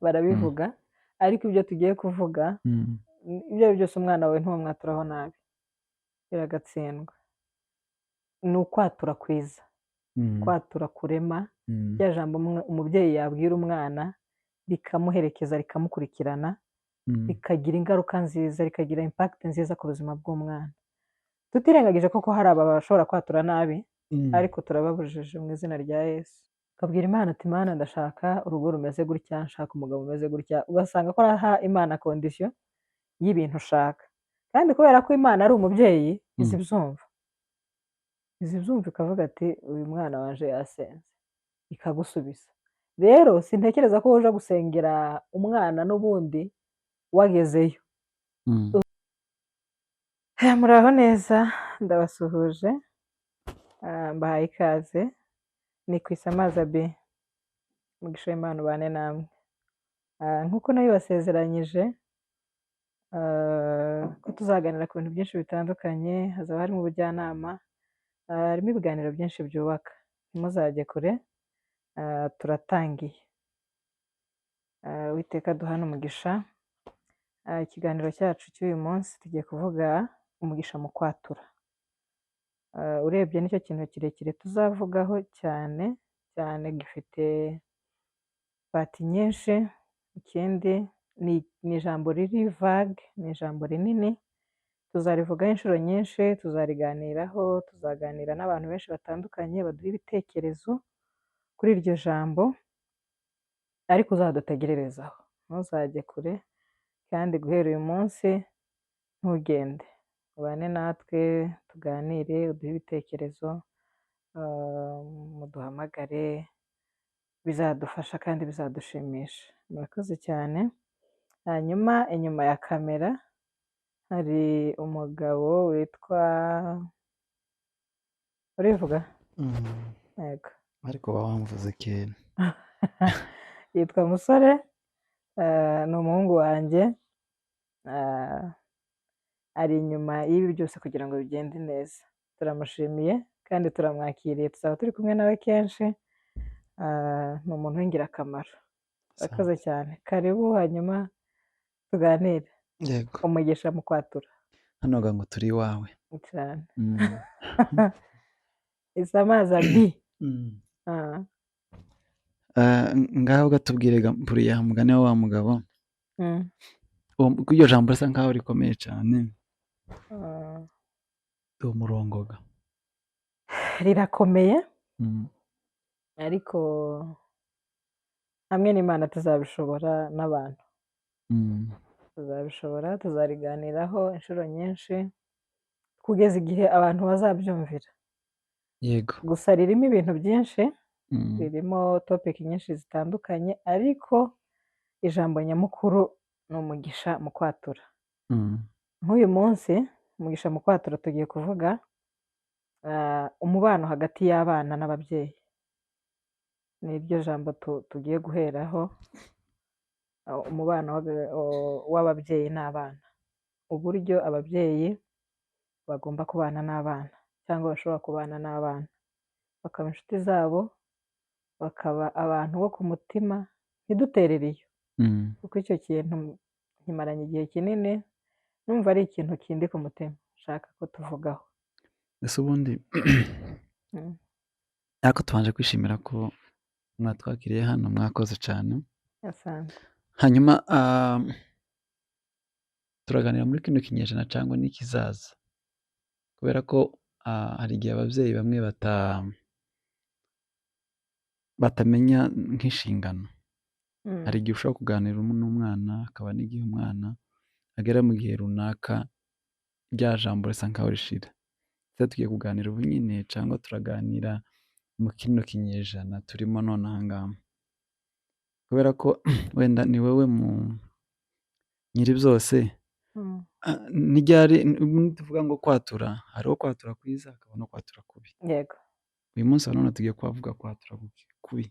barabivuga ariko ibyo tugiye kuvuga ibyo ari byo byose umwana wawe ntumwaturaho nabi biragatsindwa ni ukwatura kwiza kwatura kurema rya jambo umubyeyi yabwira umwana rikamuherekeza rikamukurikirana rikagira ingaruka nziza rikagira impact nziza ku buzima bw'umwana tutirengagije koko hari aba bashobora kwatura nabi ariko turababujije mu izina rya Yesu ukabwira Imana ati Imana ndashaka urugo rumeze gutya nshaka umugabo umeze gutya ugasanga ko araha Imana condition y'ibintu ushaka kandi kubera ko Imana ari umubyeyi izibyumva ikavuga ati uyu mwana wanje yasenze ikagusubiza rero sintekereza ko uje gusengera umwana n'ubundi wagezeyo muraho neza ndabasuhuje mbahaye ikaze ni ku Isamaza B mugisha Imana ubane namwe nk'uko nayo basezeranyije ko tuzaganira ku bintu byinshi bitandukanye hazaba harimo ubujyanama harimo ibiganiro byinshi byubaka ntimuzajye kure turatangiye Uwiteka duhana umugisha ikiganiro cyacu cy'uyu munsi tugiye kuvuga umugisha mu kwatura urebye nicyo kintu kirekire tuzavugaho cyane cyane gifite pati nyinshi ikindi ni ijambo riri vague ni ijambo rinini tuzarivugaho inshuro nyinshi tuzariganiraho tuzaganira n'abantu benshi batandukanye baduha ibitekerezo kuri iryo jambo ariko uzadutegererezaho ntuzajye kure kandi guhera uyu munsi ntugende ubane natwe tuganire uduhe ibitekerezo muduhamagare bizadufasha kandi bizadushimisha murakoze cyane hanyuma inyuma ya kamera hari umugabo witwa urivuga yego ariko bawamvuze kera yitwa Musore ni umuhungu wanjye ari inyuma y'ibi byose kugira ngo bigende neza turamushimiye kandi turamwakiriye tuzaba turi kumwe nawe kenshi ni umuntu w'ingirakamaro urakoze cyane karibu hanyuma tuganire umugisha mu kwatura hano ngo turi iwawe cyane Isamaza B ngaho gatubwire buriya mugane wa mugabo iryo jambo risa nkaho rikomeye cyane umurongoga rirakomeye ariko hamwe n'Imana tuzabishobora n'abantu tuzabishobora tuzariganiraho inshuro nyinshi kugeza igihe abantu bazabyumvira yego gusa ririmo ibintu byinshi ririmo topic nyinshi zitandukanye ariko ijambo nyamukuru ni umugisha mu kwatura nk'uyu munsi umugisha mu kwatura tugiye kuvuga umubano hagati y'abana n'ababyeyi ni iryo jambo tugiye guheraho umubano w'ababyeyi n'abana uburyo ababyeyi bagomba kubana n'abana cyangwa bashobora kubana n'abana bakaba inshuti zabo bakaba abantu bo ku mutima ntiduterere iyo kuko icyo kintu nkimaranye igihe kinini numva ari ikintu kindi ku mutima nshaka ko tuvugaho ese ubundi ariko tubanje kwishimira ko mwatwakiriye hano mwakoze cyane hanyuma turaganira muri kino kinyejana cyangwa n'ikizaza kubera ko hari igihe ababyeyi bamwe batamenya nk'inshingano hari igihe ushobora kuganira n'umwana akaba n'igihe umwana agera mu gihe runaka rya jambo risa nkaho rishira tugiye kuganira ubu nyine cyangwa turaganira mu kino kinyejana turimo none aha ngaha kubera ko wenda ni wowe mu nyiri byose n'iryari tuvuga ngo kwatura hariho kwatura kwiza hakaba no kwatura kubi yego uyu munsi wa none tugiye kuvuga kwatura kubi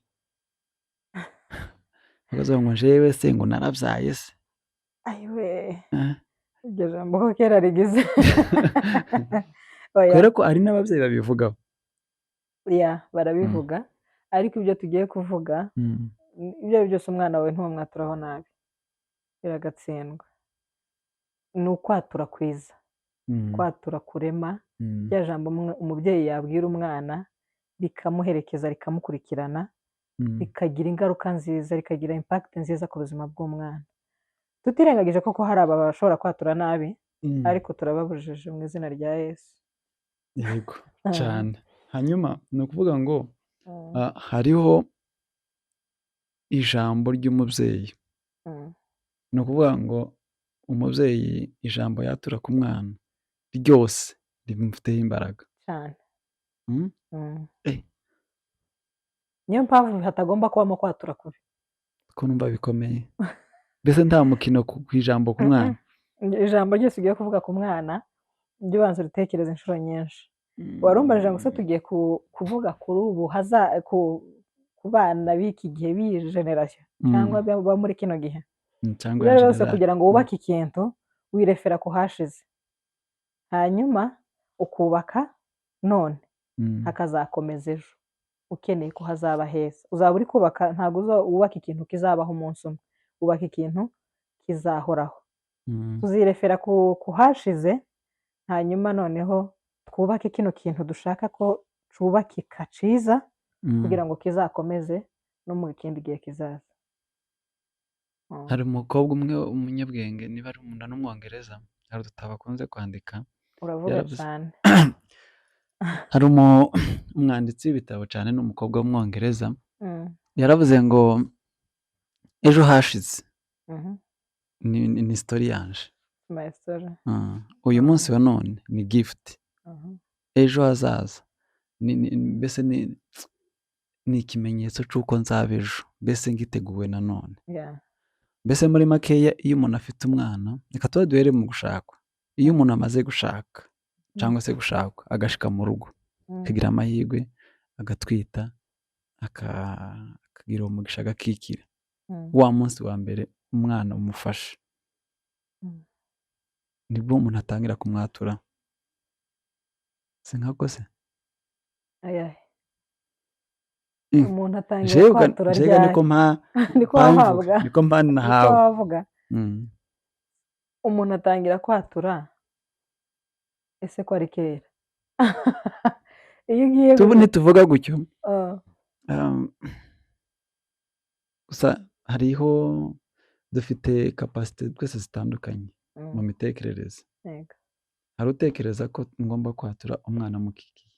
bakavuga ngo jewe se ngo narabyaye se ayiwe iryo jambo ko kera rigize kubera ko hari n'ababyeyi babivugaho barabivuga ariko ibyo tugiye kuvuga ibyo ari byo byose umwana wawe ntumwaturaho nabi biragatsindwa. Ni ukwatura kwiza, kwatura kurema, rya jambo umubyeyi yabwira umwana rikamuherekeza rikamukurikirana, rikagira ingaruka nziza, rikagira impact nziza ku buzima bw'umwana. Tutirengagije koko hari aba bashobora kwatura nabi, ariko turababujije mu izina rya Yesu. Yego cyane. Hanyuma ni ukuvuga ngo hariho ijambo ry'umubyeyi. Ni ukuvuga ngo umubyeyi ijambo yatura ku mwana ryose rimufiteho imbaraga cyane. Niyo mpamvu hatagomba kubamo kwatura kubi. Ko numva bikomeye. Mbese nta mukino ku ijambo ku mwana. Ijambo ryose ugiye kuvuga ku mwana ujye ubanza uritekereza inshuro nyinshi. Warumbaje ngo se tugiye kuvuga kuri ubu ku bana b'iki gihe b'iyi generasiyo cyangwa ba muri kino gihe. Rero rwose kugira ngo wubake ikintu wirefera ku hashize, hanyuma ukubaka none hakazakomeza ejo ukeneye ko hazaba heza. Uzaba uri kubaka, ntabwo wubaka ikintu kizabaho umunsi umwe, wubaka ikintu kizahoraho. Tuzirefera ku hashize, hanyuma noneho twubake kino kintu dushaka ko cyubakika cyiza kugira ngo kizakomeze no mu kindi gihe kizaza. Hari umukobwa umwe umunyabwenge, niba ari umuntu n'umwongereza, hari udutabo akunze kwandika. Uravuga cyane. Hari umwanditsi w'ibitabo cyane, ni umukobwa w'umwongereza. Yaravuze ngo ejo hashize ni story yanje, uyu munsi wa none ni gift, ejo hazaza mbese ni ikimenyetso cy'uko nzaba ejo, mbese ngiteguwe na none. Mbese muri makeya, iyo umuntu afite umwana, reka tuba duhere mu gushakwa. Iyo umuntu amaze gushaka cyangwa se gushakwa agashika mu rugo, akagira amahirwe, agatwita, akagira umugisha, agakikira, wa munsi wa mbere umwana umufashe, nibwo umuntu atangira kumwatura. Si nkako se? Umuntu atangira kwatura ryari? Niko mpani nahawe. Umuntu atangira kwatura ese ko ari kera. Iyo ugiye ntituvuga gutyo. Gusa hariho, dufite capacity twese zitandukanye mu mitekerereze. Hari utekereza ko ngomba kwatura umwana mukikiye,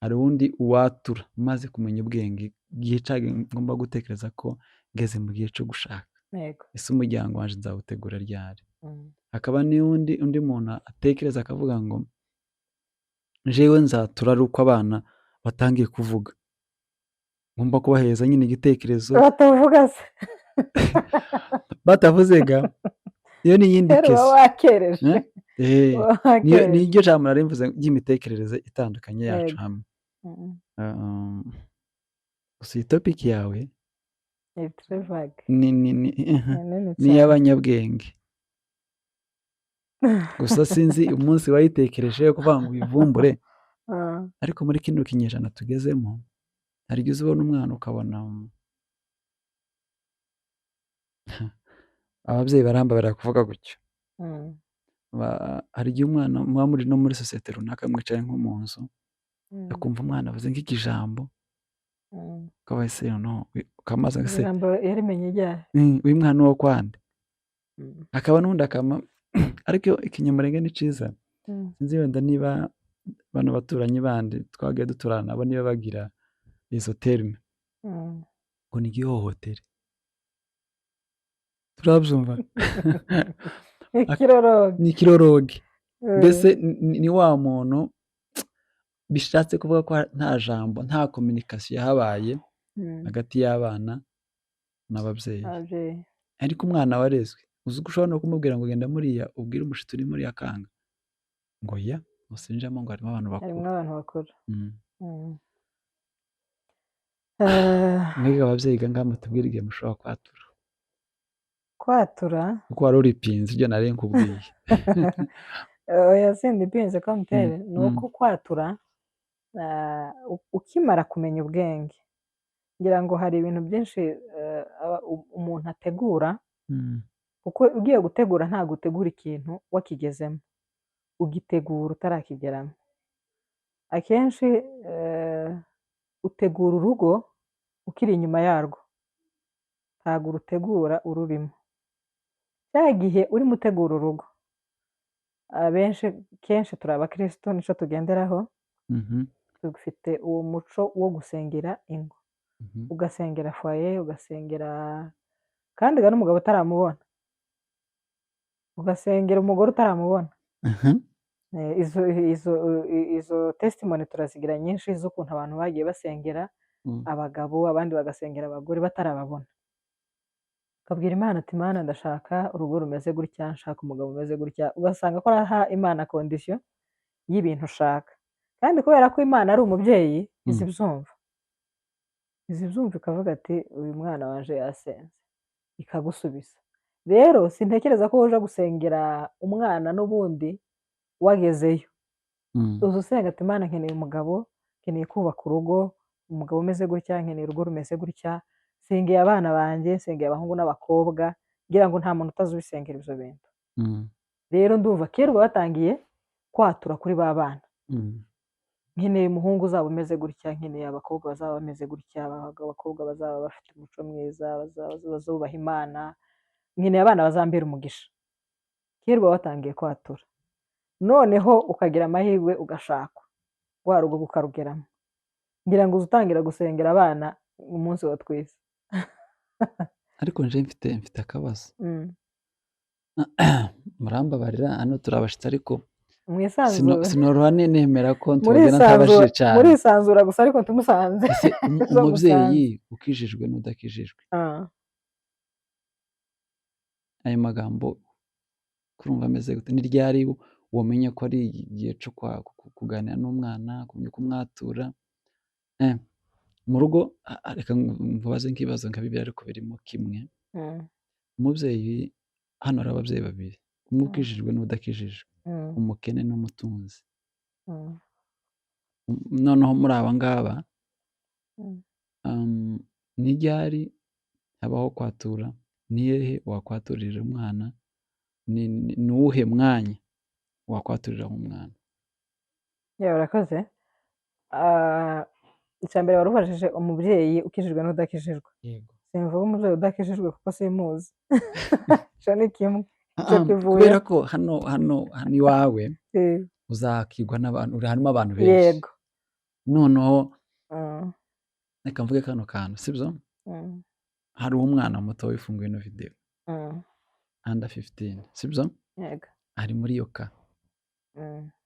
hari undi uwatura maze kumenya ubwenge, igihe cyage ngomba gutekereza ko ngeze mu gihe cyo gushaka, ese umuryango wanje nzawutegura ryari. Hakaba undi muntu atekereza akavuga ngo jewe nzatura ari uko abana batangiye kuvuga, ngomba kubaheza nyine igitekerezo. Batavuga se? Batavuze ga, iyo ni iyindi kesi. Wakereje. Ni iryo jambo nari mvuze ry'imitekerereze itandukanye yacu hamwe. Gusa iyi topic yawe ni iy'abanyabwenge. Gusa sinzi umunsi wayitekereje kuvuga ngo uyivumbure, ariko muri kino kinyejana tugezemo, hari igihe ubona umwana ukabona ababyeyi barambabara kuvuga gutyo. Hari igihe umwana muba muri no muri sosiyete runaka mwicaye nko mu nzu, akumva umwana avuze nk'ikijambo, ukaba ese no ukamaza se yarimenye ryari? Uyu mwana wo kwande. Akaba n'undi akama, ariko ikinyamurenge ni cyiza. Sinzi wenda niba bano baturanyi bandi twagiye duturana nabo niba bagira izo terme ngo ni igihohotere. Turabyumva. Ni ikiroroge. Mbese ni wa muntu bishatse kuvuga ko nta jambo, nta communication yahabaye hagati y'abana n'ababyeyi. Ariko umwana warezwe, uzi ko ushobora no kumubwira ngo genda muriya ubwire umushitsi uri muri akanga ngo ya usinjamo ngo harimo abantu bakuru. Mwebwe ababyeyi ngaha mutubwire igihe mushobora kwatura kuko wari uripinze ibyo nari nkubwiye. Oya sindipinze ko mutere, ni uko kwatura ukimara kumenya ubwenge ngira ngo hari ibintu byinshi umuntu ategura, kuko ugiye gutegura ntabwo utegura ikintu wakigezemo, ugitegura utarakigeramo. Akenshi utegura urugo ukiri inyuma yarwo, ntabwo urutegura ururimo. Cya gihe urimo utegura urugo, kenshi turi abakristo nicyo tugenderaho, dufite uwo muco wo gusengera ingo, ugasengera foye, ugasengera kandi n'umugabo utaramubona, ugasengera umugore utaramubona. Izo testimony turazigira nyinshi z'ukuntu abantu bagiye basengera abagabo, abandi bagasengera abagore batarababona. Ukabwira Imana ati Imana ndashaka urugo rumeze gutya, nshaka umugabo umeze gutya, ugasanga ko araha Imana kondisiyo y'ibintu ushaka. Kandi kubera ko Imana ari umubyeyi, izi byumva ikavuga ati uyu mwana wanje yasenze, ikagusubiza. Rero sintekereza ko uje gusengera umwana n'ubundi wagezeyo. Uza usenga ati Imana nkeneye umugabo, nkeneye kubaka urugo, umugabo umeze gutya, nkeneye urugo rumeze gutya, nsengeye abana banjye, nsengeye abahungu n'abakobwa, ngira ngo nta muntu utazubisengera ibyo bintu. Rero ndumva kera batangiye kwatura kuri ba bana. Nkeneye umuhungu uzaba umeze gutya, nkeneye abakobwa bazaba bameze gutya, abakobwa bazaba bafite umuco mwiza, bazubaha Imana, nkeneye abana bazambera umugisha. Kera batangiye kwatura. Noneho ukagira amahirwe ugashakwa, rwa rugo ukarugeramo. Ngira ngo utangira gusengera abana umunsi wa twiza. Ariko nje mfite akabazo. Murambabarira, hano turabashitse ariko sinoroha nemera ko ntubona ntabashije cyane. Murisanzura gusa ariko tumusanze. Umubyeyi ukijijwe n'udakijijwe, ayo magambo kurumva ameze gute? Ni ryari wamenye ko ari igihe cyo kuganira n'umwana, kumwatura mu rugo? Reka mvubaze nk'ibibazo nka bibiri ariko birimo kimwe. Umubyeyi, hano hari ababyeyi babiri, umwe ukijijwe n'udakijijwe, umukene n'umutunzi. Noneho muri aba ngaba ni ryari habaho kwatura? Ni hehe wakwaturira umwana? Ni uwuhe mwanya wakwaturira umwana? Urakoze. Icya mbere wari ubajije umubyeyi ukijijwe n'udakijijwe. Simvuga umubyeyi udakijijwe kuko simuzi. Icyo ni kimwe. Kubera ko hano iwawe uzakigwa n'abantu, harimo abantu benshi. Yego. Noneho reka mvuge kano kantu, sibyo? Hari umwana muto wifunguye ino video, under 15, sibyo? Yego. Ari muri iyo ka.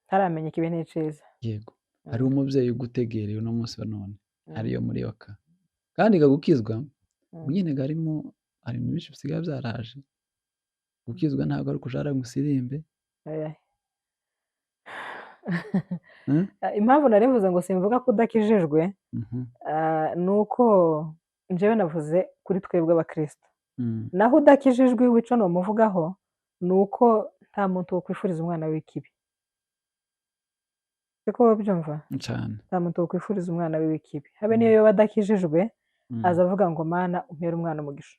Ntaramenya ikibi n'iciza. Yego. Hari umubyeyi ugutegereye uno munsi wa none, ariyo muri iyo ka. Kandi gukizwa nyine harimo ibintu byinshi bisigaye byaraje. Gukizwa ntabwo ari ukujara musirimbe. Impamvu nari mvuze ngo simvuga ko udakijijwe, ni uko njyewe navuze kuri twebwe abakristo. Naho udakijijwe wica n'umuvugaho, ni uko nta muntu wokwifuriza umwana w'ikibi. Siko babyumva? Nta muntu wokwifuriza umwana w'ikibi. Habe niyo yoba adakijijwe, azavuga ngo Mana umpere umwana umugisha.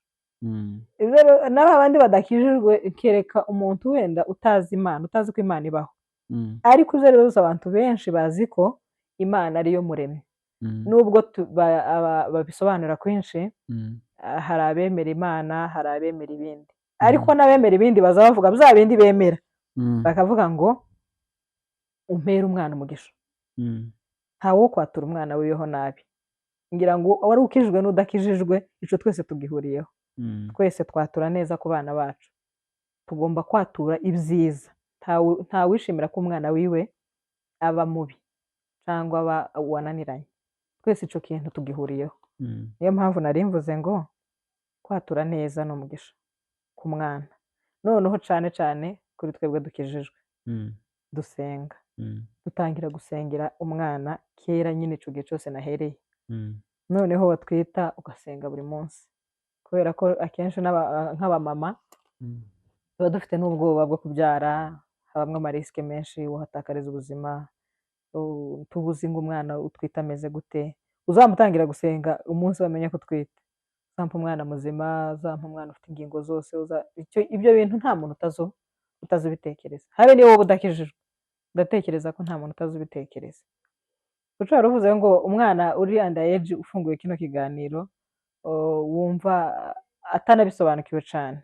N'abandi badakijijwe kereka umuntu wenda utazi Imana, utazi ko Imana ibaho. Ariko ibyo rero abantu benshi bazi ko Imana ariyo muremyi. Nubwo babisobanura kwinshi, hari abemera Imana, hari abemera ibindi. Ariko n'abemera ibindi baza bavuga bya bindi bemera, bakavuga ngo umpere umwana umugisha. Ntawe wo kwatura umwana wiweho nabi. Ngira ngo wari ukijijwe n'udakijijwe, icyo twese tugihuriyeho. Twese twatura neza ku bana bacu. Tugomba kwatura ibyiza. Nta wishimira ko umwana wiwe aba mubi cyangwa aba wananiranye. Twese icyo kintu tugihuriyeho. Niyo mpamvu nari mvuze ngo kwatura neza ni umugisha ku mwana. Noneho cyane cyane kuri twebwe dukijijwe, dusenga, dutangira gusengera umwana kera nyine icyo gihe cyose nahereye. Noneho watwita ugasenga buri munsi, kubera ko akenshi nk'abamama tuba dufite n'ubwoba bwo kubyara, habamo amarisike menshi, uhatakariza ubuzima, tubuzi ngo umwana utwite ameze gute, uzamutangira gusenga umunsi wamenye ko utwite, uzampa umwana muzima, uzampa umwana ufite ingingo zose, ibyo bintu nta muntu utazibitekereza, habe niba wowe udakijijwe, ndatekereza ko nta muntu utazibitekereza. Guca ruvuze ngo umwana uri underage ufunguye kino kiganiro wumva atanabisobanukiwe cyane,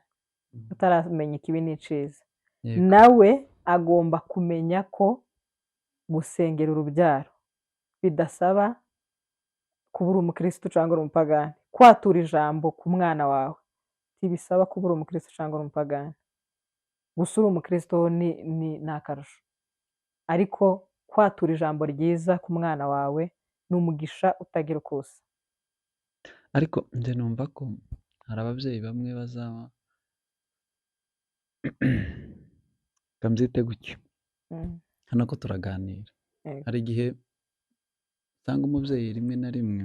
utaramenya ikibi n'iciza, nawe agomba kumenya ko gusengera urubyaro bidasaba kuba uri umukirisitu cyangwa uri umupagani. Kwatura ijambo ku mwana wawe ntibisaba kuba uri umukirisitu cyangwa uri umupagani, gusa uri umukirisitu ni akarusho, ariko kwatura ijambo ryiza ku mwana wawe ni umugisha utagira uko usa. Ariko njye numva ko hari ababyeyi bamwe bazaba kambyite gutyo, hano ko turaganira, hari igihe usanga umubyeyi rimwe na rimwe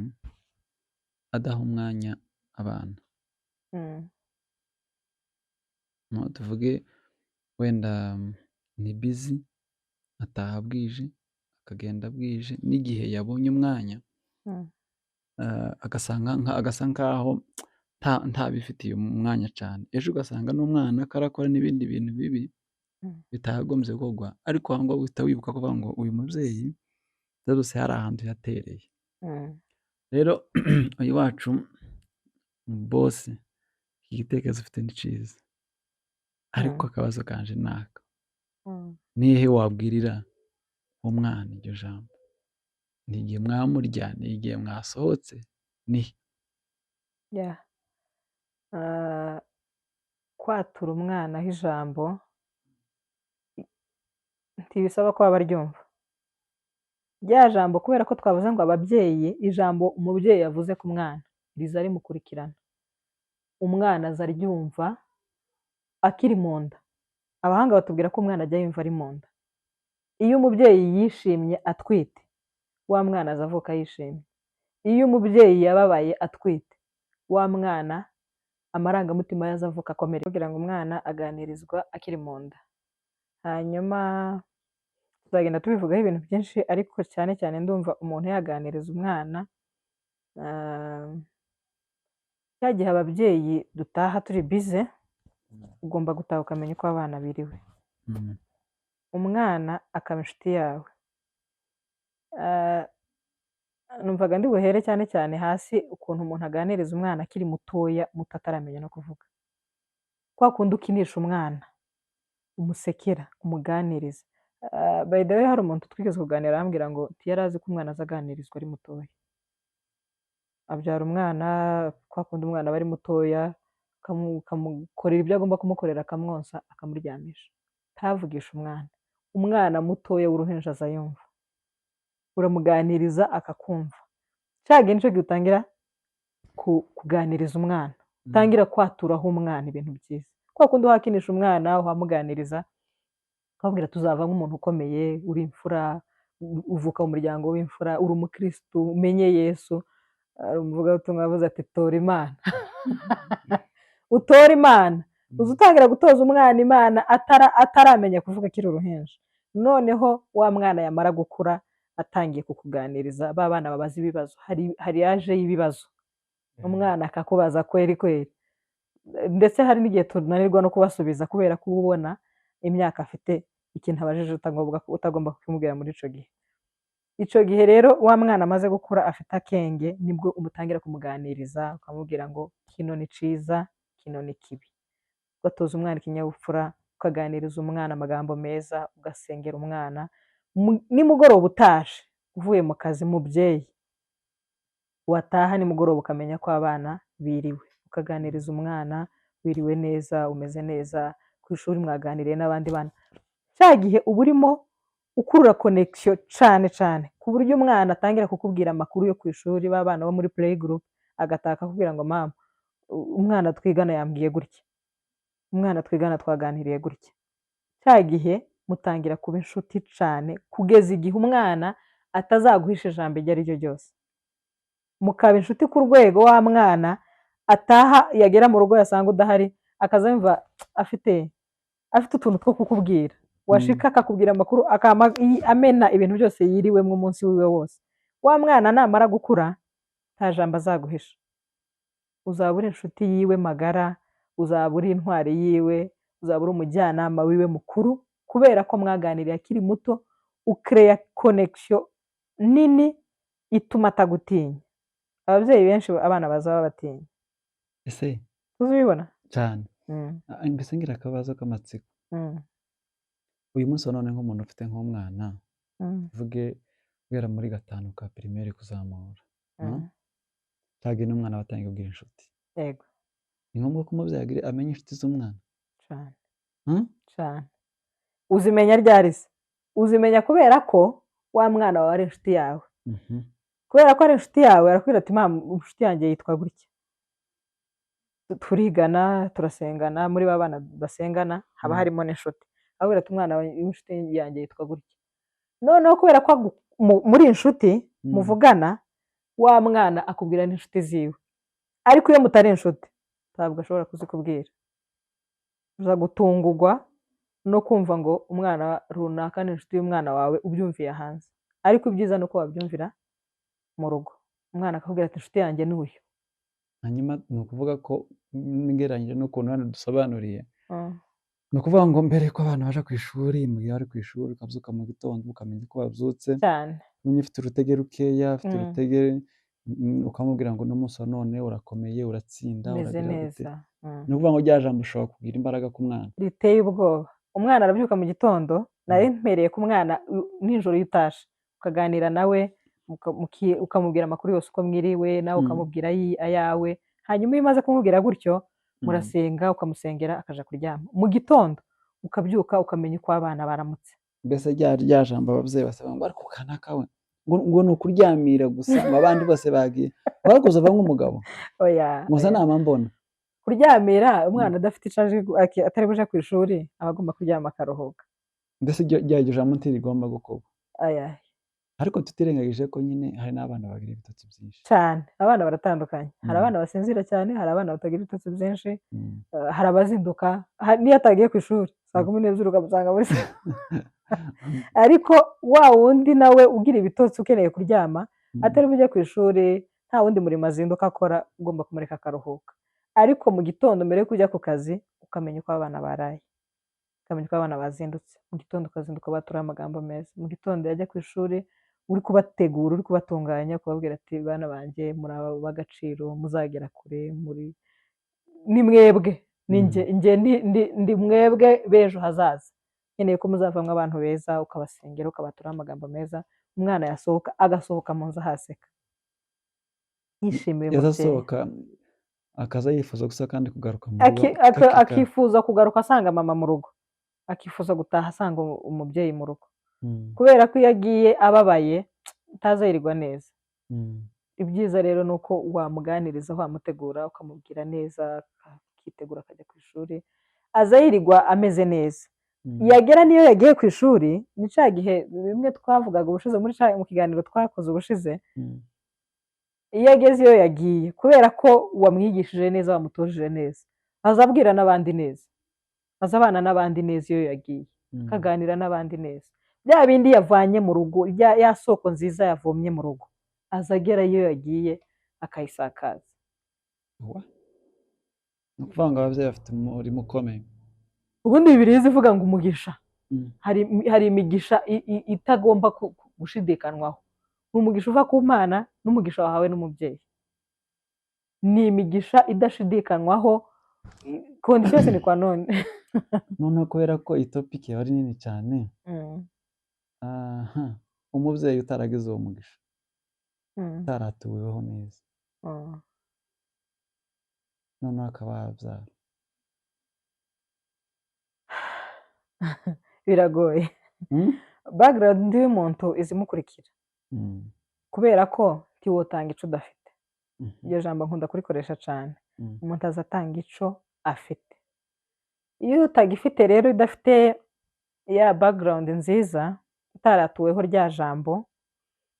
adaha umwanya abana, tuvuge wenda ni bizi, ataha bwije akagenda bwije, n'igihe yabonye umwanya agasa nkaho ntabifitiye umwanya cyane, ejo ugasanga n'umwana karakora n'ibindi bintu bibi bitagombye gukorwa, ariko aho ngaho uhita wibuka kuvuga ngo uyu mubyeyi byose hari ahantu yatereye. Rero uyu wacu bose iki gitekerezo ufite ni cyiza, ariko akabazo kanje naka, nihe wabwirira umwana iryo jambo? Ni igihe mwamurya, ni igihe mwasohotse, nihe? Kwatura umwana aho ijambo ntibisaba ko aba aryumva rya jambo, kubera ko twavuze ngo ababyeyi, ijambo umubyeyi yavuze ku mwana riza rimukurikirana, umwana aza aryumva akiri mu nda. Abahanga batubwira ko umwana ajya yumva ari mu nda. Iyo umubyeyi yishimye atwite, wa mwana aza avuka yishimye. Iyo umubyeyi yababaye atwite, wa mwana amarangamutima yaza avuka akomeye, kugira ngo umwana aganirizwa akiri mu nda. Hanyuma tuzagenda tubivugaho ibintu byinshi, ariko cyane cyane ndumva umuntu yaganiriza umwana. Cya gihe ababyeyi dutaha turi bize, ugomba gutaha ukamenya uko abana biriwe, umwana akaba inshuti yawe. Numvaga ndi buhere cyane cyane hasi ukuntu umuntu aganiriza umwana akiri mutoya, muto ataramenya no kuvuga. Kwa kundi ukinisha umwana, umusekera, umuganiriza. By the way, hari umuntu twigeze kuganira arambwira ngo ntiyari azi ko umwana azaganirizwa ari mutoya. Abyara umwana, kwa kundi umwana aba ari mutoya, akamukorera ibyo agomba kumukorera, akamwonsa, akamuryamisha. Ntavugisha umwana. Umwana mutoya w'uruhinja aza yumva, uramuganiriza akakumva. Cya gihe nicyo gihe utangira kuganiriza umwana, utangira kwaturaho umwana ibintu byiza. Kwa kundi wakinisha umwana, wamuganiriza, ukabwira tuzavamo umuntu ukomeye, uri imfura, uvuka mu muryango w'imfura, uri umukirisitu, umenye Yesu. Umuvugabutumwa yavuze ati tora Imana. Utora Imana, uza utangira gutoza umwana Imana ataramenya kuvuga akiri uruhinja. Noneho wa mwana yamara gukura atangiye kukuganiriza, ba bana babaza ibibazo, hari yaje y'ibibazo, umwana akakubaza kweri, ndetse hari n'igihe tunanirwa no kubasubiza kubera ko ubona imyaka afite, ikintu abajije utagomba kumubwira muri ico gihe. Ico gihe rero wa mwana amaze gukura afite akenge, nibwo umutangira kumuganiriza, ukamubwira ngo kino ni ciza, kino ni kibi. Ugatoza umwana ikinyabupfura, ukaganiriza umwana amagambo meza, ugasengera umwana. Nimugoroba utaje uvuye mu kazi, mubyeyi wataha nimugoroba ukamenya ko abana biriwe, ukaganiriza umwana, wiriwe neza, umeze neza, ku ishuri mwaganiriye n'abandi bana. Cya gihe uba urimo ukurura connection cyane cyane, ku buryo umwana atangira kukubwira amakuru yo ku ishuri, b'abana bo muri play group, agataka akubwira ngo mama, umwana twigana yambwiye gutya, umwana twigana twaganiriye gutya. Cya gihe mutangira kuba inshuti cyane, kugeza igihe umwana atazaguhisha ijambo iryo ari ryo ryose. Mukaba inshuti ku rwego wa mwana ataha, yagera mu rugo yasanga udahari, akazumva afite utuntu two kukubwira. Washika akakubwira amakuru, amena ibintu byose yiriwemo umunsi wiwe wose. Wa mwana namara gukura nta jambo azaguhisha, uzaba uri inshuti yiwe magara, uzaba uri intwari yiwe, uzaba uri umujyanama wiwe mukuru, kubera ko mwaganiriye akiri muto, ukereya konekisiyo nini ituma atagutinya. Ababyeyi benshi abana baza babatinya. ese Uzi ubibona? cyane. Mbese ngira akabazo k'amatsiko. Uyu munsi wa none nk'umuntu ufite nk'umwana, tuvuge guhera muri 5 ka primaire kuzamura, cyangwa n'umwana watangiye kugira inshuti. Yego. Ni ngombwa ko umubyeyi amenya inshuti z'umwana? Cyane. Cyane. Uzimenya ryari se? Uzimenya kubera ko wa mwana wawe ari inshuti yawe. Kubera ko ari inshuti yawe, arakubwira ati mama, inshuti yanjye yitwa gutya. Turigana, turasengana, muri ba bana basengana haba harimo n'inshuti. Arakubwira ati umwana w'inshuti yanjye yitwa gutya. Noneho kubera ko muri inshuti muvugana, wa mwana akubwira n'inshuti ziwe. Ariko iyo mutari inshuti, ntabwo ashobora kuzikubwira. Uza gutungurwa no kumva ngo umwana runaka ni inshuti y'umwana wawe ubyumviye hanze. Ariko ibyiza ni uko wabyumvira mu rugo. Umwana akakubwira ati inshuti yanjye ni uyu. Hanyuma ni ukuvuga ko ngereranyije n'ukuntu hano dusobanuriye, ni ukuvuga ngo mbere ko abana baje ku ishuri, mu gihe bari ku ishuri ukabyuka mu gitondo ukamenya ko babyutse, cyane umenya ufite urutege rukeya, ufite urutege, ukamubwira ngo n'umunsi wa none urakomeye, uratsinda, uragira gute. Ni ukuvuga ngo rya jambo ushobora kugira imbaraga ku mwana. Riteye ubwoba. Umwana arabyuka mu gitondo, nari mpereye ku mwana nijoro iyo utashe, ukaganira nawe, ukamubwira amakuru yose uko mwiriwe, nawe ukamubwira ayawe. Hanyuma iyo umaze kumubwira gutyo, murasenga, ukamusengera akaja kuryama. Mu gitondo ukabyuka ukamenya uko abana baramutse. Mbese rya jambo ababyeyi basaba ngo ariko kanaka we ngo ni ukuryamira gusa, abandi bose bagiye bakoze ava nk'umugabo. Oya, gusa nama mbona kuryamira umwana adafite icaje atari buje ku ishuri, aba agomba kuryama akaruhuka. Mbese rya jambo ntirigomba gukorwa. Aya. Ariko tutirengagije ko nyine hari n'abana bagira ibitotsi byinshi cyane. Abana baratandukanye. Hari abana basinzira cyane, hari abana batagira ibitotsi byinshi, hari abazinduka, niyo atagiye ku ishuri saa 12 ukamusanga muri ariko wa wundi nawe ugira ibitotsi ukeneye kuryama, atari bujye ku ishuri, nta wundi murimo azinduka akora, ugomba kumureka akaruhuka. Ariko mu gitondo mbere yo kujya ku kazi, ukamenya uko abana baraye, ukamenya uko abana bazindutse. Mu gitondo ukazinduka batura amagambo meza. Mu gitondo yajya ku ishuri, uri kubategura, uri kubatunganya, kubabwira ati bana banjye muri ab'agaciro, muzagera kure, muri ni mwebwe, ndi mwebwe b'ejo hazaza. Nkeneye ko muzavamo abantu beza, ukabasengera, ukabatura amagambo meza. Umwana yasohoka, agasohoka mu nzu ahaseka, yishimiye yasohoka akaza yifuza gusa kandi kugaruka mu rugo, akifuza kugaruka asanga mama mu rugo, akifuza gutaha asanga umubyeyi mu rugo. Kubera ko iyo agiye ababaye utazayirirwa neza. Ibyiza rero ni uko wamuganiriza, wamutegura, ukamubwira neza, akitegura akajya ku ishuri, aza yirirwa ameze neza. Yagera niyo yagiye ku ishuri, ni cya gihe bimwe twavugaga ubushize mu kiganiro twakoze ubushize, iyo ageze iyo yagiye, kubera ko wamwigishije neza, wamutujije neza, azabwira n'abandi neza, azabana n'abandi neza iyo yagiye, akaganira n'abandi neza. Bya bindi yavanye mu rugo, ya soko nziza yavomye mu rugo, azagera iyo yagiye akayisakaza. Ni ukuvuga ngo ababyeyi bafite umurimo ukomeye. Ubundi Bibiliya ivuga ngo umugisha, hari imigisha itagomba gushidikanwaho. Ni umugisha uva ku Mana n'umugisha wahawe n'umubyeyi. Ni imigisha idashidikanwaho, kondisiyo yose ni kwa none. Noneho kubera ko itopiki yari nini cyane, umubyeyi utaragize uwo mugisha, utaratuweho neza, noneho akaba yabyara, biragoye. Background y'umuntu izimukurikira, kubera ko ntiwotanga ico udafite. Iryo jambo nkunda kurikoresha cyane. Umuntu azatanga ico afite. Iyo utagifite rero, udafite ya background nziza, utaratuweho rya jambo,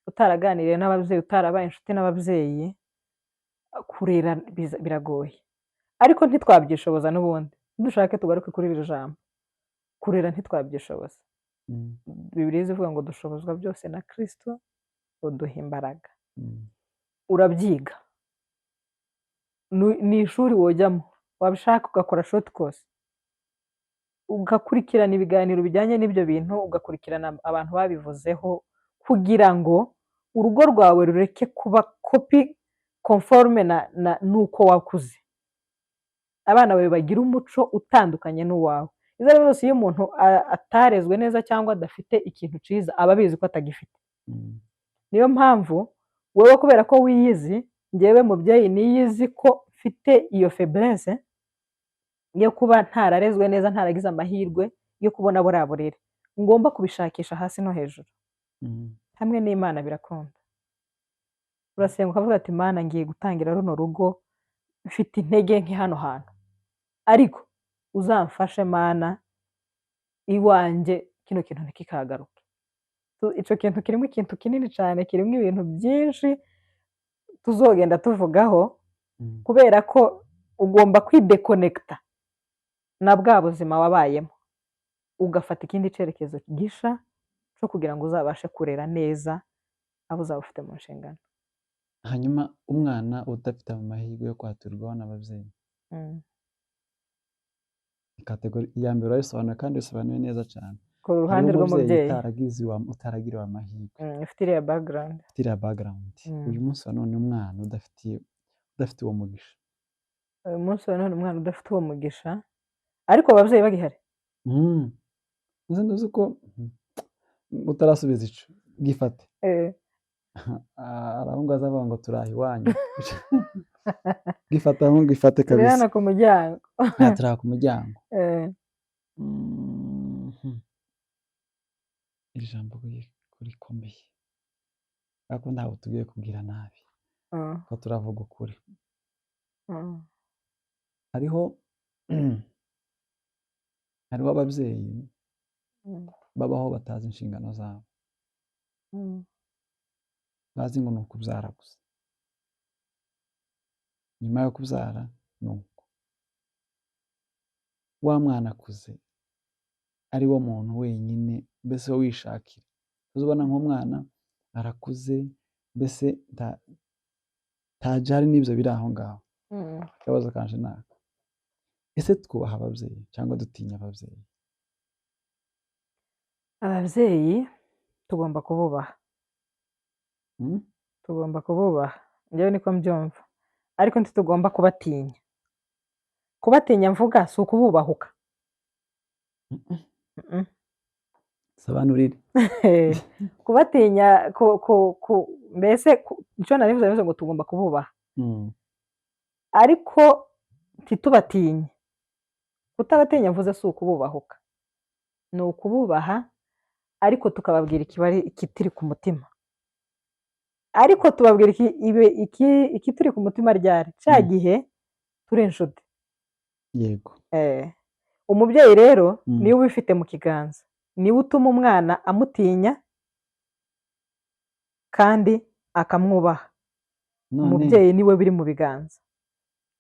utaraganiriye n'ababyeyi, utarabaye inshuti n'ababyeyi, kurera biragoye. Ariko ntitwabyishoboza n'ubundi. Dushake tugaruke kuri iri jambo. Kurera ntitwabyishoboza. Bibiliya ivuga ngo dushobozwa byose na Kristo uduha imbaraga. urabyiga, ni ishuri wojyamo, wabishaka ugakora short course, ugakurikirana ibiganiro bijyanye n'ibyo bintu, ugakurikirana abantu babivuzeho, kugira ngo urugo rwawe rureke kuba kopi conforme n'uko wakuze, abana bawe bagira umuco utandukanye n'uwawe. Izo ari zose iyo umuntu atarezwe neza cyangwa adafite ikintu cyiza aba abizi ko atagifite. Niyo mpamvu wowe kubera ko wiyizi, njyewe mubyeyi niyizi ko mfite iyo faiblesse yo kuba ntararezwe neza, ntaragize amahirwe yo kubona buriya burere, ngomba kubishakisha hasi no hejuru. Hamwe n'Imana birakunda, urasenga ukavuga ati Mana ngiye gutangira runo rugo, mfite intege nke hano hantu, ariko uzamfashe Mana iwanjye kino kintu ntikikagaruke. Icyo kintu kirimo ikintu kinini cyane, kirimo ibintu byinshi tuzogenda tuvugaho, kubera ko ugomba kwidekonekita na bwa buzima wabayemo, ugafata ikindi cyerekezo gisha cyo kugira ngo uzabashe kurera neza abo uzaba ufite mu nshingano. Hanyuma umwana udafite amahirwe yo kwaturwaho n'ababyeyi, kategori ya mbere urayisobanura kandi bisobanuye neza cyane. Ku ruhande rw'umubyeyi utaragiriwe amahirwe, ufite iriya background, uyu munsi wa none umwana udafite uwo mugisha, uyu munsi wa none umwana udafite uwo mugisha, ariko ababyeyi bagihari, uzi ko utarasubiza ico gifate, arahungu azavuga ngo turaha iwanyu, gifate kabisa, turi hano ku muryango, turaha ku muryango. Iri jambo rikomeye, ariko ntabwo tugiye kubwira nabi, ko turavuga ukuri. Hariho ababyeyi babaho batazi inshingano zabo, bazi ngo ni ukubyara gusa, nyuma yo kubyara ni uko wa mwana akuze ari wo muntu wenyine mbese wo wishakira. Uzabona nk'umwana arakuze mbese ntajyari n'ibyo biri aho ngaho. Ikibazo kanje ni aka, ese twubaha ababyeyi cyangwa dutinya ababyeyi? Ababyeyi tugomba kububaha, tugomba kububaha, njyewe niko mbyumva, ariko ntitugomba kubatinya. Kubatinya mvuga si ukububahuka, sobanurire. Kubatinya mbese icyo narivuze ngo tugomba kububaha, ariko ntitubatinye. Kutabatinya mvuze si ukububahuka, ni ukububaha, ariko tukababwira ikitiri ku mutima, ariko tubabwira ikitiri ku mutima ryari, cya gihe turi inshuti. Yego. Umubyeyi rero niwe ubifite mu kiganza, niwe utuma umwana amutinya kandi akamwubaha. Umubyeyi niwe biri mu biganza.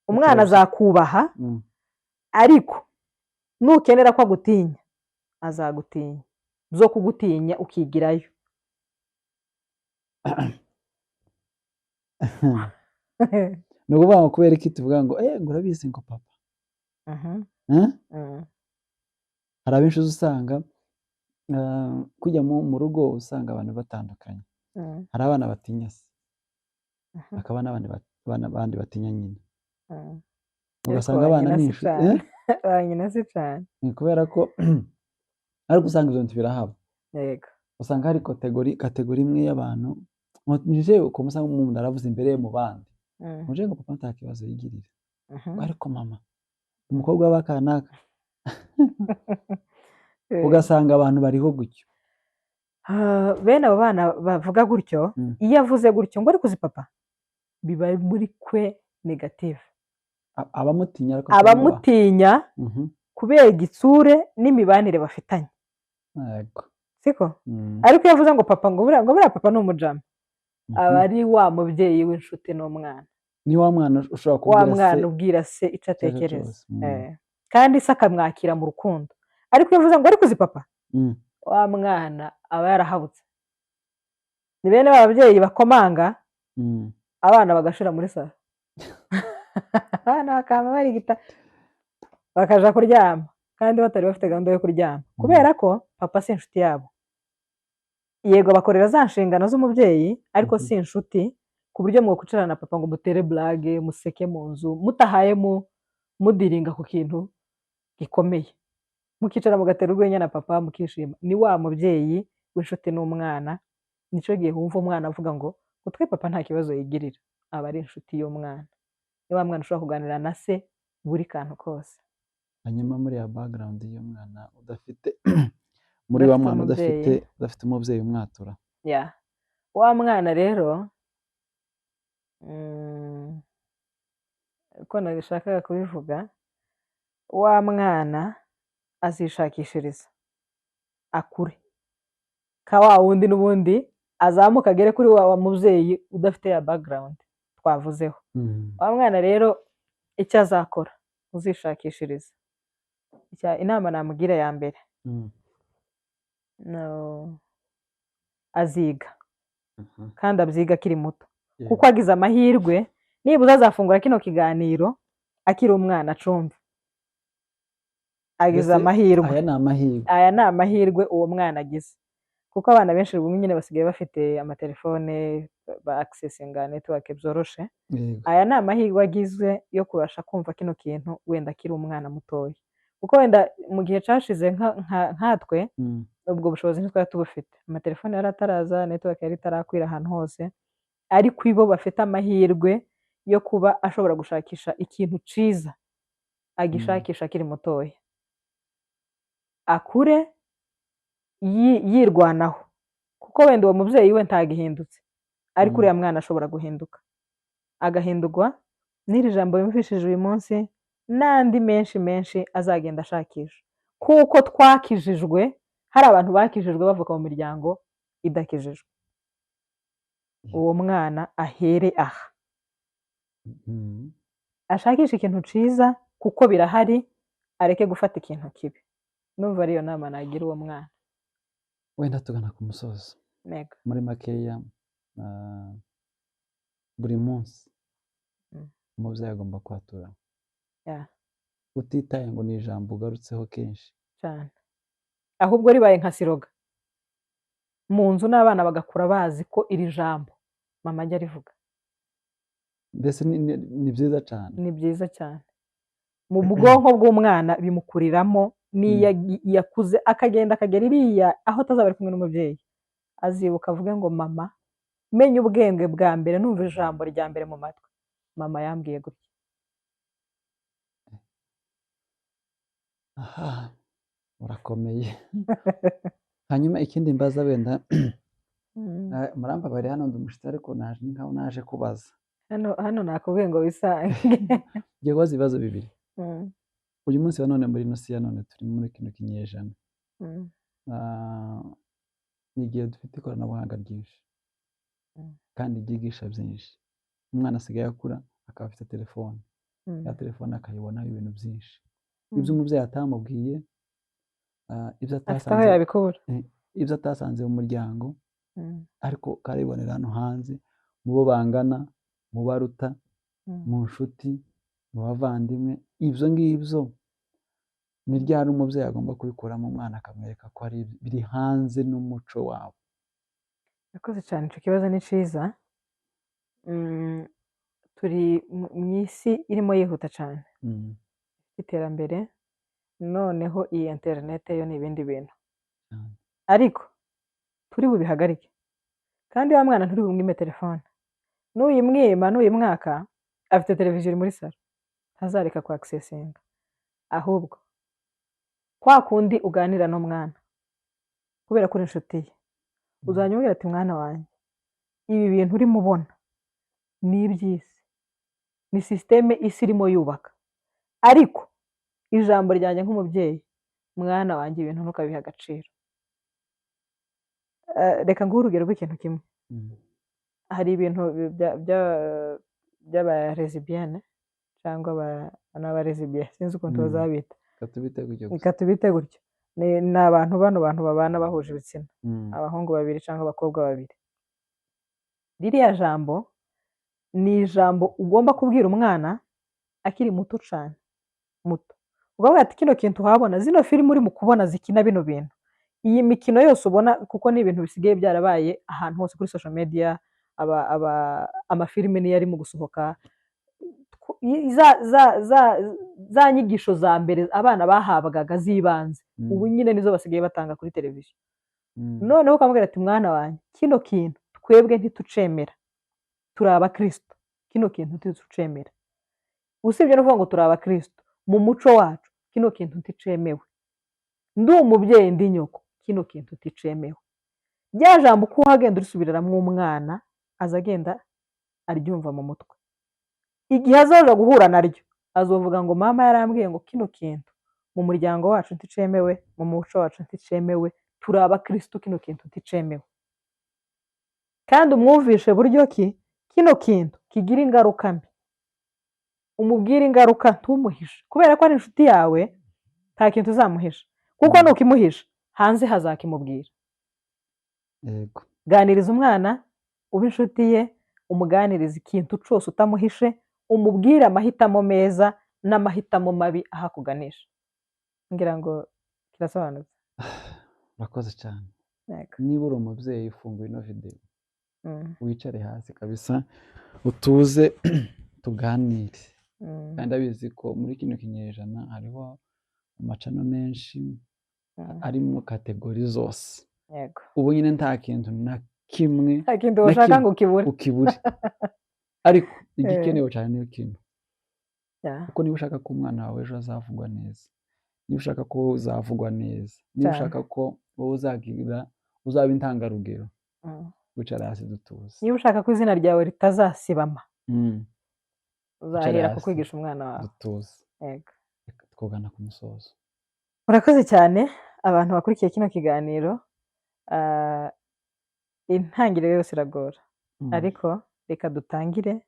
Umwana azakubaha, ariko nukenera ko agutinya azagutinya, zo kugutinya ukigirayo. Ni ukuvuga ngo kubera iki tuvuga ngo ngo urabizi ngo papa, hari abenshi usanga kujya mu rugo usanga abantu batandukanye, hari abana batinya se, hakaba n'abandi batinya nyina, ugasanga abana ni inshuti, nyina si cyane, kubera ko ariko usanga ibyo bintu birahaba. Yego. Usanga hari kategori imwe y'abantu, nije uko musanga umuntu aravuze imbere mu bandi, ngo papa nta kibazo yigirira, ariko mama umukobwa w'akanaka, ugasanga abantu bariho gutyo. Bene abo bana bavuga gutyo, iyo avuze gutyo ngo ariko uzi papa, biba muri kwe negative. Abamutinya kubera igitsure n'imibanire bafitanye, siko? Ariko iyo avuze ngo papa, ngo buriya papa ni umujama, aba ari wa mubyeyi w'inshuti n'umwana, ni wa mwana ushobora kubwira se, wa mwana ubwira se icyo atekereza, kandi se akamwakira mu rukundo. Ariko iyo avuze ngo ariko uzi papa, wa mwana aba yarahabutse. Ni bene ba babyeyi bakomanga abana bagashira muri salo abana bakaba barigita bakaja kuryama kandi batari bafite gahunda yo kuryama kubera ko papa si inshuti yabo. Yego bakorera za nshingano z'umubyeyi ariko si inshuti ku buryo mwokwicarana na papa ngo mutere burage museke mu nzu mutahaye mudiringa ku kintu gikomeye, mukicara mugatera urwenya na papa mukishima. Ni wa mubyeyi w'inshuti n'umwana, nico gihe wumva umwana avuga ngo utwe papa nta kibazo yigirira, aba ari inshuti y'umwana. Ni wa mwana ushobora kuganira na se buri kantu kose. Hanyuma muri ya background y'umwana udafite muri wa mwana udafite umubyeyi umwatura. Ya wa mwana rero uko nabishakaga kubivuga, wa mwana azishakishiriza akure ka wa wundi n'ubundi azamuka agere kuri wa mubyeyi udafite ya background twavuzeho. Wa mwana rero icyo azakora uzishakishiriza, inama namugira ya mbere aziga kandi abyiga akiri muto kuko agize amahirwe nibuze azafungura kino kiganiro akiri umwana acumva. Agize amahirwe, aya ni amahirwe uwo mwana agize kuko abana benshi ubu nyine basigaye bafite amatelefone ba accessinga network byoroshe. Aya ni amahirwe agizwe yo kubasha kumva kino kintu wenda akiri umwana mutoya kuko wenda mu gihe cashize nkatwe ubwo bushobozi ntitwari tubufite, amatelefone yari ataraza, network yari itarakwira ahantu hose, ariko ibo bafite amahirwe yo kuba ashobora gushakisha ikintu ciza agishakisha akiri mutoya, akure yirwanaho kuko wenda uwo mubyeyi we ntagihindutse ariko uriya mwana ashobora guhinduka, agahindurwa n'iri jambo yumvishije uyu munsi n'andi menshi azagenda ashakisha kuko twakijijwe. Hari abantu bakijijwe bavuka mu miryango idakijijwe. Uwo mwana ahere aha ashakisha ikintu ciza kuko birahari, areke gufata ikintu kibi. Numva ariyo nama nagira uwo mwana. Wenda tugana ku musozo. Muri makeya buri munsi umubyeyi agomba kwatura utitaye ngo ni ijambo ugarutseho kenshi cyane, ahubwo ribaye nka siroga mu nzu n'abana bagakura bazi ko iri jambo mama ajya rivuga. Mbese ni byiza cyane, ni byiza cyane mu bwonko bw'umwana, bimukuriramo niyo yakuze akagenda akagera iriya aho atazaba ari kumwe n'umubyeyi, azibuka avuge ngo mama menya ubwenge bwa mbere numva ijambo rya mbere mu matwi mama yambwiye gutya. Aha urakomeye. Hanyuma ikindi mbaza wenda murambabarira hano ndi umushyitsi ariko naje nkaho naje kubaza hano nakubwiye ngo wisange. Ngiye kubaza ibibazo bibiri. Uyu munsi wa none muri ino si ya none turi muri kino kinyejana, ni igihe dufite ikoranabuhanga ryinshi kandi ryigisha byinshi. Umwana asigaye akura akaba afite telefone, ya telefone akayibonaho ibintu byinshi, ibyo umubyeyi atamubwiye, ibyo atasanze mu muryango ariko karibonera hano hanze mu bo bangana, mu baruta, mu nshuti, mu bavandimwe. Ibyo ngibyo ni ryari umubyeyi agomba kubikuramo umwana akamwereka ko ari biri hanze n'umuco wabo. Yakoze cyane, icyo kibazo ni cyiza. Turi mu isi irimo yihuta cyane, iterambere, noneho iyi interinete yo ni ibindi bintu, ariko turi bubihagarike. Kandi wa mwana nturi bumwime telefone, n'uyimwima n'uyimwaka afite televiziyo iri muri salo, ntazareka ku accessinga. Ahubwo kwa kundi uganira n'umwana kubera ko uri inshuti ye, uzanyumvira ati mwana wanjye ibi bintu urimo ubona ni iby'isi, ni sisiteme isi irimo yubaka, ariko ijambo ryanjye nk'umubyeyi, mwana wanjye ibintu ntukabiha agaciro. Reka nguhe urugero rw'ikintu kimwe. Hari ibintu by'abarezibiyene cyangwa n'abarezibiyene, sinzi ukuntu bazabita, katubite gutyo. Ni abantu babana bahuje ibitsina, abahungu babiri cyangwa abakobwa babiri. Ririya jambo ni ijambo ugomba kubwira umwana akiri muto cyane, muto. Ukavuga ati kino kintu uhabona, zino filime uri mu kubona zikina bino bintu, iyi mikino yose ubona, kuko ni ibintu bisigaye byarabaye ahantu hose kuri social media, amafilime niyo ari mu gusohoka, za nyigisho za mbere abana bahabwaga z'ibanze, ubu nyine nizo basigaye batanga kuri televiziyo. Noneho ukamubwira ati mwana wanjye, kino kintu twebwe ntitucemera, turi abakristo, kino kintu ntitucemera. Usibye no kuvuga ngo turi abakristo, mu muco wacu kino kintu nticemewe. Ndi umubyeyi, ndi nyoko, kino kintu nticemewe. Rya jambo uko wagenda urisubiramo umwana aza agenda aryumva mu mutwe. Igihe azaza guhura naryo azovuga ngo mama yarambwiye ngo kino kintu mu muryango wacu nticemewe, mu muco wacu nticemewe, turi abakristo, kino kintu nticemewe. Kandi umwumvishe buryo ki kino kintu kigira ingaruka mbi, umubwire ingaruka, ntumuhishe, kubera ko ari inshuti yawe, nta kintu uzamuhisha, kuko nukimuhisha hanze hazakimubwira. Yego. Ganiriza umwana, ube inshuti ye, umuganiriza ikintu cyose utamuhishe, umubwire amahitamo meza n'amahitamo mabi ahakuganisha. Ngira ngo kirasobanutse. Urakoze cyane. Niba uri umubyeyi ufunguye ino video, wicare hasi kabisa utuze tuganire. Kandi abizi ko muri kino kinyejana hariho amacano menshi arimo kategori zose. Yego. Ubu nyine nta kintu na kimwe, nta kintu washaka ngo ukibure. Ariko igikenewe cyane niyo kintu. Kuko niba ushaka ko umwana wawe ejo azavugwa neza, niba ushaka ko uzavugwa neza, niba ushaka ko wowe uzaba intangarugero, wicara hasi dutuze. Niba ushaka ko izina ryawe ritazasibama, uzahera ku kwigisha umwana wawe. Dutuze. Yego. Twogana ku musozo. Murakoze cyane abantu bakurikiye kino kiganiro. Intangiriro yose iragora, ariko reka dutangire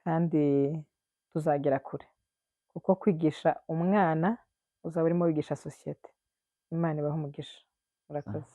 kandi tuzagera kure, kuko kwigisha umwana uzaba urimo wigisha sosiyete. Imana ibahe umugisha. Murakoze.